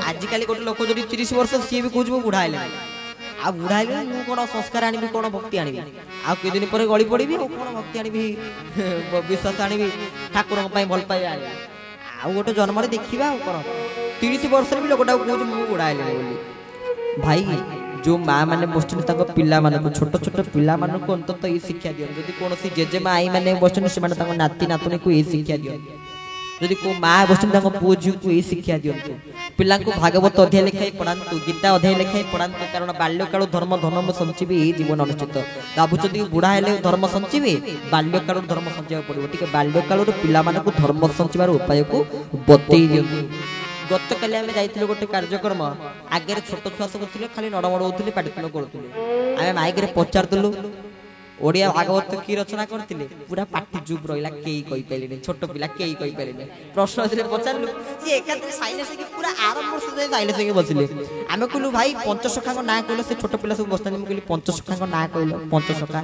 आजिकल गोटे लोक जो 30 वर्ष सी भी कह बुढ़ा है आ बुढ़ा है मु कौन संस्कार आनी कौन भक्ति आनी आ कि दिन पर गली पड़ी कौन भक्ति आनी विश्वास आनी ठाकुर भल पाए आनी आ गोटे जन्म देखा कौन 30 वर्ष भी लोकटा कह बुढ़ा है भाई जो माँ मैंने बस पिला छोट छोट पिला अंतत ये शिक्षा दियो जदि कौन जेजेमा आई मैंने बस नाती नातुणी को ये शिक्षा दियो जदि को माँ बस पुओ झी को ये शिक्षा दिंतु पिला भागवत अध्याय लेखाई पढ़ातु गीता अध्याय लेखाई पढ़ातु कारण बाल्यकाल धर्म धर्म संचीबी जीवन अनुष्ठित भावुं बुढ़ा हेले धर्म संचीबे बाल्यकाल धर्म संचाइबा पड़ो टे बाल्यकाल पिला धर्म संचार उपाय को बतई दिंतु गत काली आम जाइए गोटे कार्यक्रम आगे छोट छुआ सब थे खाली नड़मड़ होते पाटितुल करुले आम माइक पचारूँ ओडिया भागवत की रचना करते पूरा पार्टी चुप रहा कई पारे छोट पिला कई पारे प्रश्न पचारू साइलेंस पूरा आरंभ वर्ष साइलेंस बसले आम कहलु भाई पंचसखा ना कहल से छोट पिला सब बसता कहली पंचसखा ना कहल पंचसखा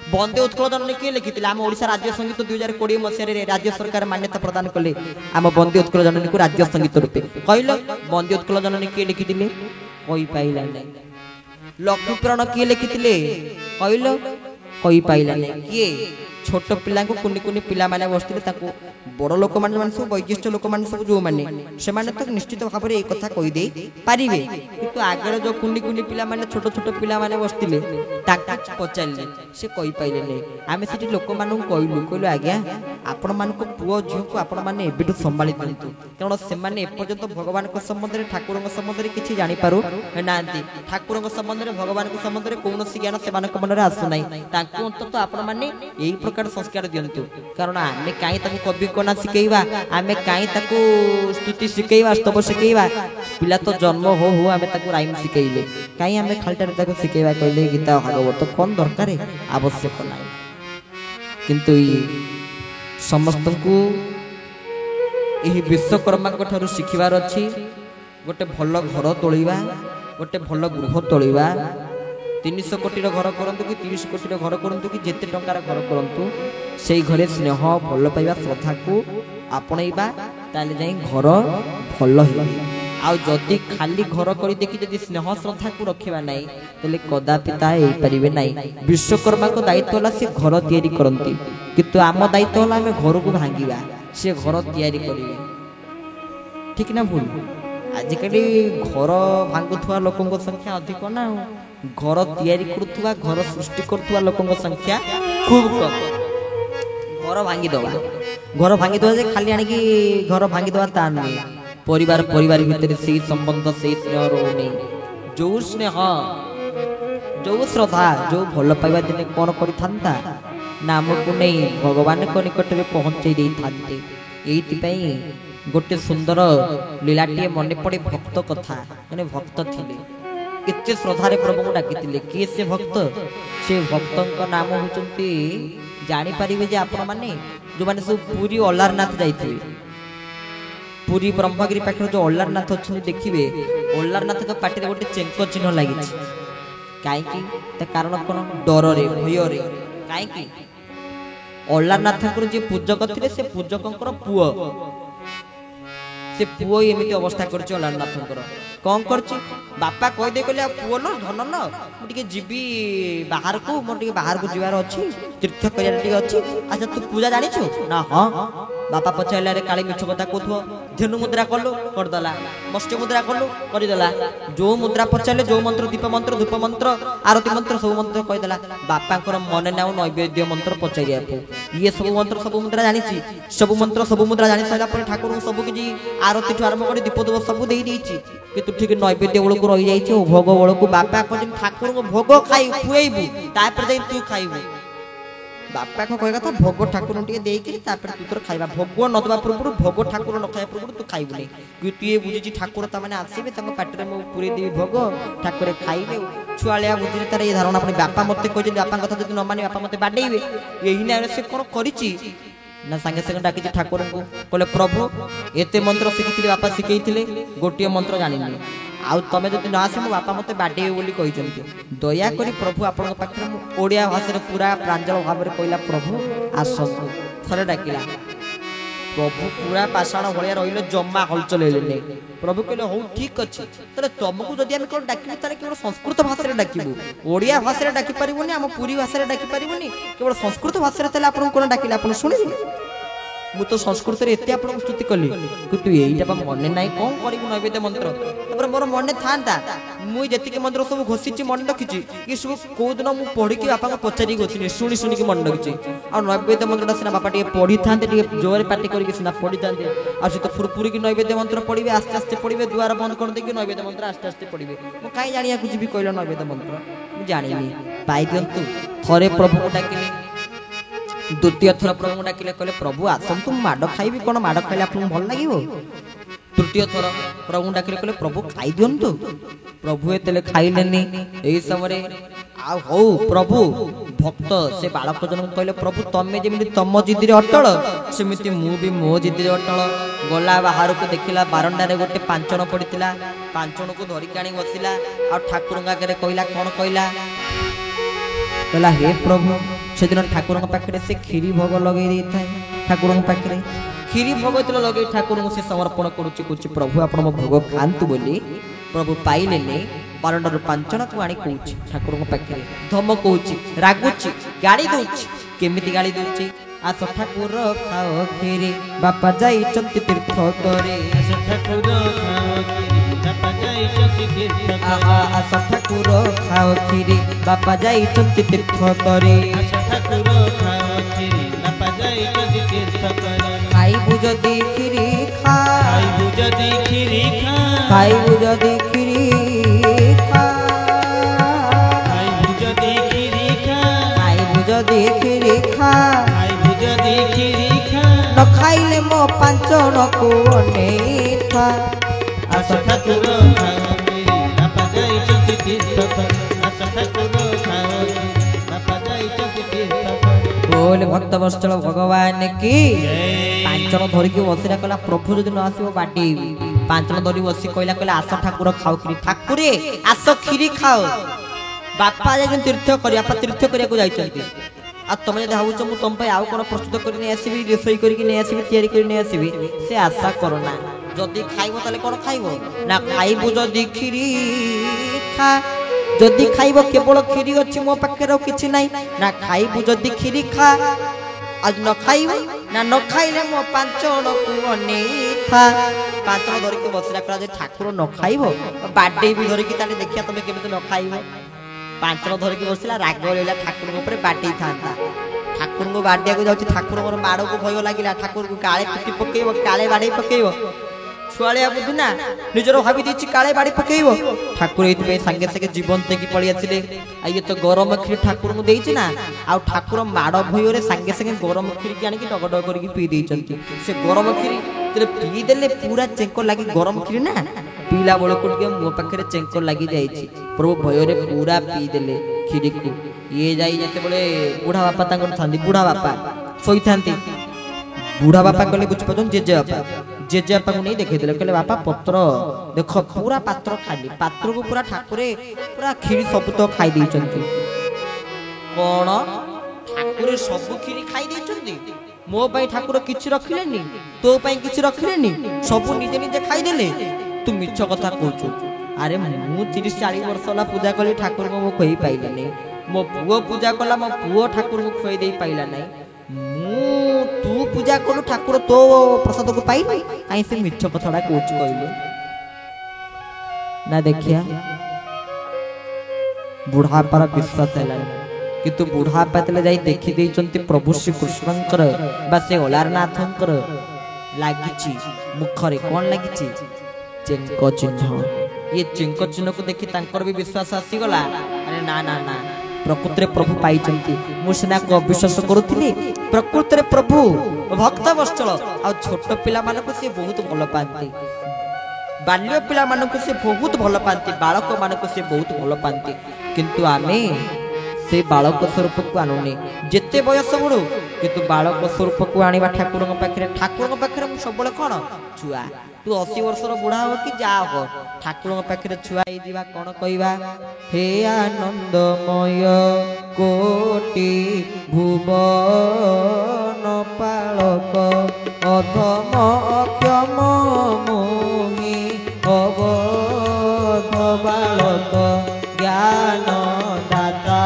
बंदे उत्कल जननी किए लिखी आम ओडिशा राज्य संगीत 2020 मसीह राज्य सरकार मान्यता प्रदान कले आम बंदे उत्कल जननी को राज्य संगीत रूपे कहल बंदे उत्कल जननी किए लिखी कही पाइला लक्ष्मीपुराण किए लिखी कहल कही पाइला किए छोट पिला कुनि कुनि पिला माने बसते बड़ लोक मैंने सब वैज्ञिष्ट लोक मैंने सब जो मैंने तो निश्चित भाव में एक कथा कहीदे पारे कि आगे जो कुनि कुनि पिला माने छोट छोट पिला माने बसते पचारे से कही पाइले आम से लोक मानू कहलु कहलु आज्ञा आपण मान पुओ झील को आपण मैंने एवं संभाली दिंतु कारण से एपर्यंत भगवान संबंध में ठाकुर संबंध में किसी जानीपार ना ठाकुर संबंध में भगवान संबंध में कौन ज्ञान से मन में आसुना अंतत आपण मैंने यही प्रकार संस्कार दिंतु कारण आम कहीं कवि कना शिखेवा आम कहीं स्तुति शिखेवा स्तव शिखेवा पिला तो जन्म हो आम राइम शिखेले कहीं आम खालीटा शिखेवा कहले गीता भागवत कौन दरकार आवश्यक ना किंतु समस्त को यही विश्वकर्मा ठारू शिखिबार अच्छी गोटे भल घर तोलिबा गोटे भल गृह तोलिबा 300 कोटीर घर करंतु कि 30 कोटीर घर करंतु कि जेते टंकार घर करंतु से घरे स्नेह भल पाइबा श्रद्धा को आपणैबा ताले जाई घर भल हो आउ जदि खाली घर करी देखि जदि स्नेह श्रद्धा को रखिबा नाही तले कदापि ता एई परिबे नाही विश्वकर्मा को दायित्व होला से घर तैयारी करंती किंतु आम दायित्व होला आमे घर को भांगीबा से घर तैयारी करिवे ठीक ना भूल आजिकली घर भांगुथुवा लोकंक संख्या अधिक ना घर तैयारी करुवा घर सृष्टि करुवा लोकंक संख्या खूब कम घर भांगी दवा खाली आनी घर भांगी दवा ता नुहे परिवार परिवार भितर से संबंध से स्नेह रोनी जो स्नेह जो श्रद्धा जो भल पाइबा दिन कौन करता नाम को नहीं भगवान को निकट में पहुंचे थाते यही गोटे सुंदर लीलाटीए मन पड़े भक्त कथा मैंने भक्त थिले एते श्रद्धारे प्रभु को डाकिथिले किए से भक्त नाम होचंती जानी पारिबे जे आपण माने जो माने सब पूरी अल्लारनाथ जाइथिबे पूरी ब्रह्मगिरी पाखर जो अल्लारनाथ अछि देखिबे अल्लारनाथ के पाटी रे गोटे चेंको चिन्ह लागिछि काहे कि त कारण कोन डर रे भय रे काहे कि अल्लारनाथ को जे पूजक थिले से पूजकंकर पुओ से पुओ एमिति अवस्था करछ अल्लारनाथंकर कौन करछि बापा कह दे कहले पुओ न धन न मुझे जीवी बाहर को मोर बाहर को जीवार अच्छी तीर्थ कर अच्छी अच्छा तू पूजा जानी ना हाँ बापा पचारे अरे काली मिछ कथा कहथो धेनु मुद्रा कलु करदेला मत्स्य मुद्रा कलु करदेला जो मुद्रा पचारे जो मंत्र दीप मंत्र धूप मंत्र आरती मंत्र सब मंत्र कहदेला बापा मन ना नैवेद्य मंत्र पचारिया ये सब मंत्र सब मुद्रा जानी सब मंत्र सब मुद्रा जानी सारा ठाकुर सब किसी आरती ठू आरंभ कर दीप दीप सब दे कि ठीक नैवेद्य बेलू को रही जाइए भोग बेलू को बापा कहते ठाकुर को भोग खाई खुएबू तापर जाई तू खाइबू बापा को कह कथा भोग ठाकुर टे देकी तापर तू तोर खाइबा भोग न दबा पूर्व भोग ठाकुर न खाया पूर्व तू खाइबुनी कि तू ये बुझी ठाकुर ता माने आसीबे तंग पाटरे मो पूरी देबी भोग ठाकुर खाइबे छुआलिया बुझी तार ये धारणा अपने बापा मते कह बापा कथा जदि न माने बापा मते बाडेइबे एही ना से कोन करिछि ना संगे संगे डाकी ठाकुर को कहले प्रभु एते मंत्र शिखिथिले बापा शिखैथिले गोटिए मंत्र जानिनी आउ तमे जदि न आसे मो बापा मते बाडेइबे बोली कहिसंती दया करी प्रभु आपन पाखरे ओडिया भाषा रे पूरा प्रांजल भाव रे कहला प्रभु आसंतु थरे डाकिला प्रभु पूरा पाषाण भाया रही जमा हलचल हेले प्रभु कहले हूँ ठीक अच्छे तेरे तुमको जब आम कौन डाक केवल संस्कृत भाषा डाकू ओडिया भाषा डाकी पार्बनी आम पुरी भाषा डाकी पार्बनी केवल संस्कृत भाषा आपको कौन डाकिले आप शुणे मु तो संस्कृत एत आप स्तुति कली कि यहीटा मन ना कौन कर नैवेद्य मंत्र तापर मोर मन था मुझे मंत्र सब घोषी मन रखी ये सब कौ दिन मुझे पढ़ी बापा को पचारि गई शुणी शुणी मन रखी आ नैवेद्य मंत्रटा सीना बापा टे पढ़ी था जोर पार्टी करना पढ़ी था आ तो फुरफुरी की नैवेद्य मंत्र पढ़े आस्ते आस्ते पढ़े द्वार बंद कर देकी नैवेद्य मंत्र आस्ते आस्ते पढ़े मुझे कहीं जाना जी कहल नैवेद्य मंत्र मुझे जानी पाई दिंतु थे प्रभु को डाकिली द्वितीय थर प्रभु डाकिले कहले प्रभु आसतु माड़ खाइबी कौन माड़ खाइले आपको भल लगे तृतीय थर प्रभु डाकिले कहले प्रभु खाई दिंतु प्रभु एते खाइलेनी एही समय हौ प्रभु भक्त से बालक जन कहले प्रभु तमें जमी तम जिद्दी अटल सेमती मु भी मो जिद्दी अटल गला बाहर को देखला बारंडारे गोटे पांचन पड़ता पांचन को धरिक आनी बसला आ ठाकुर आगे कहला कौन कहला कहला हे प्रभु से दिन ठाकुर पाखे से खीरी भोग लगे था ठाकुर पाखे खीरी भोग जो लगे ठाकुर से समर्पण करुच्ची प्रभु आप भोग खातु बोली प्रभु पाइले बारंडार पांचन को आनी कौन ठाकुर पाखे धमकौची रागुची गाड़ी दौची केमिति गाड़ी दौची आस ठाकुर खाओ खीरी बापा जाई तीर्थ करे आस ठाकुर खाओ खीरी बापा जाई तीर्थ करे खाइबु जदि खीरी खा खाइबु जदि खीरी खा खाइबु जदि खीरी खा न खाइले मो पांचन को अनेठा आस ठाकुर बोले भक्त वत्सल भगवान की पांचन धरिकी बसिला कहला प्रभु जदि न आसो बाटी पांचन धरी बसी कहला कहला आस ठाकुर खाओ खीरी ठाकुरे आस खीरी खाओ बापा जाई तीर्थ करिया बापा तीर्थ करिया को जाइछंती आ तुम जब भावुच मु तुम आउ कौन प्रस्तुत कर आसबि रोषई करके आसबि तैयारी करके आसबि से आशा करना जदि खाइबो ताले कोन खाइबो ना खाइबो जदि खीरी खा जदि खाइबो केवल खीरी अछि मो पाखे रो किछि नै ना खाइबो जदि खीरी खा आज न खाइबो ना न खाइले मो पांचन को अने था पांचन धरि के बसला करा जे ठाकुर न खाइबो बाडे भी धरि के ताले देखिया तमे केमे न खाइबो पांचन धरि के बसला राग लेला ठाकुर ऊपर बाडे थांता ठाकुर को बाडिया को जाउची ठाकुर मोर माड़ को भय लागिला ठाकुर को काळे पिटी पकेइबो काळे बाडे पकेइबो छुआलिया बुद्धि ना निजरो भाभी देछि काळे बाड़ी पकेइबो ठाकुर एति संगे संगे जीवन तेकी पळि आछिले आ ये तो गरम खीर ठाकुर को देछि ना आ ठाकुर माड़ भयरे संगे संगे गरम खीर के आनी डग डग करके पी देछंती से गरम खीर तेरे पी देले पूरा चेंको लागी गरम खीर ना पीला बळ को के मो पाखरे चेंको लागी जाईछि प्रभु भयरे पूरा पी देले खीर को ये जाई जते बळे बुढ़ा बापा तांगर थांदी बुढ़ा बापा सोई थांती बुढ़ा बापा कहले बुझ पतन जेजे बापा जेजे बापा को नहीं देखे दिले कहले बापा पत्र देखो पूरा पात्र खाली पात्र को पूरा ठाकुरे पूरा खीरी सब तो खाई देइचंती कोन ठाकुरे सब खीरी खाई देइचंती मो पई ठाकुर किछि रखिलेनी तो पई किछि रखिलेनी सब निजे निजे खाई देले तू मिछ कथा कहचु अरे मु 30-40 वर्ष होला पूजा कली ठाकुर को मो खोई पाइला नै मो पुओ पूजा कला मो पुओ ठाकुर को खोई देई पाइला नै तू पूजा करू ठाकुर तो प्रसाद को पाई आई से मिछ कथडा कोच कहलु ना देखिया बुढ़ा पर विश्वास हैला किंतु बुढ़ा पातले जाई देखि देइचंती प्रभु श्री कृष्णंकर बा से ओलारनाथंकर लागिची मुखरे कोन लागिची चेंको चिन्ह ये चेंको चिन्ह को देखि तांकर भी विश्वास आसी गला अरे ना ना ना प्रकृति प्रभु पाई मुझे को अविश्वास करुली प्रकृति प्रभु भक्त वत्सल आ छोट पिला मानक से बहुत भल पाती बाल्य पिला मानक से बहुत भल पाती बालक मानक से बहुत भल पाती किंतु आमे से बालक स्वरूप को आनुने जिते बयस बड़ू किंतु बालक स्वरूप को आनिबा ठाकुर पाखे सब कौन छुआ तू 80 वर्षर बुढ़ा हो कि जा हो ठाकुर पाखे छुआ दिवा कौन कहवा हे आनंदमय कोटि भुवन पालक অধম অক্ষম মোহি অবধ বালক জ্ঞান দাতা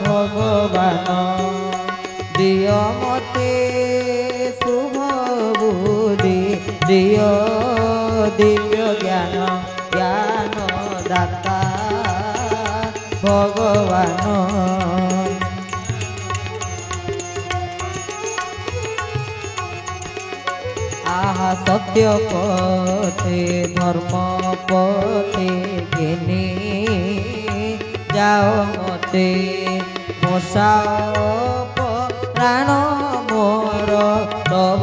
ভগবান দিয় মতে শুভ বুদ্ধি দিয় দিব্য জ্ঞান জ্ঞান দাতা ভগবান আহা সত্য পথে ধর্ম পথে ঘেনে যাও মতে বসাও প্রাণ মোর তব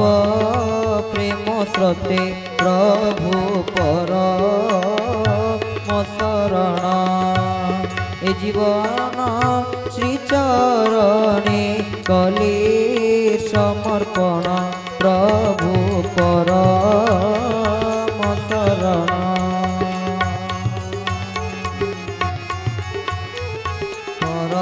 প্রেম স্রোতে প্রভু পর শরণ এ জীবন শ্রীচরণে কলি সমর্পণ প্রভু পর শরণ পর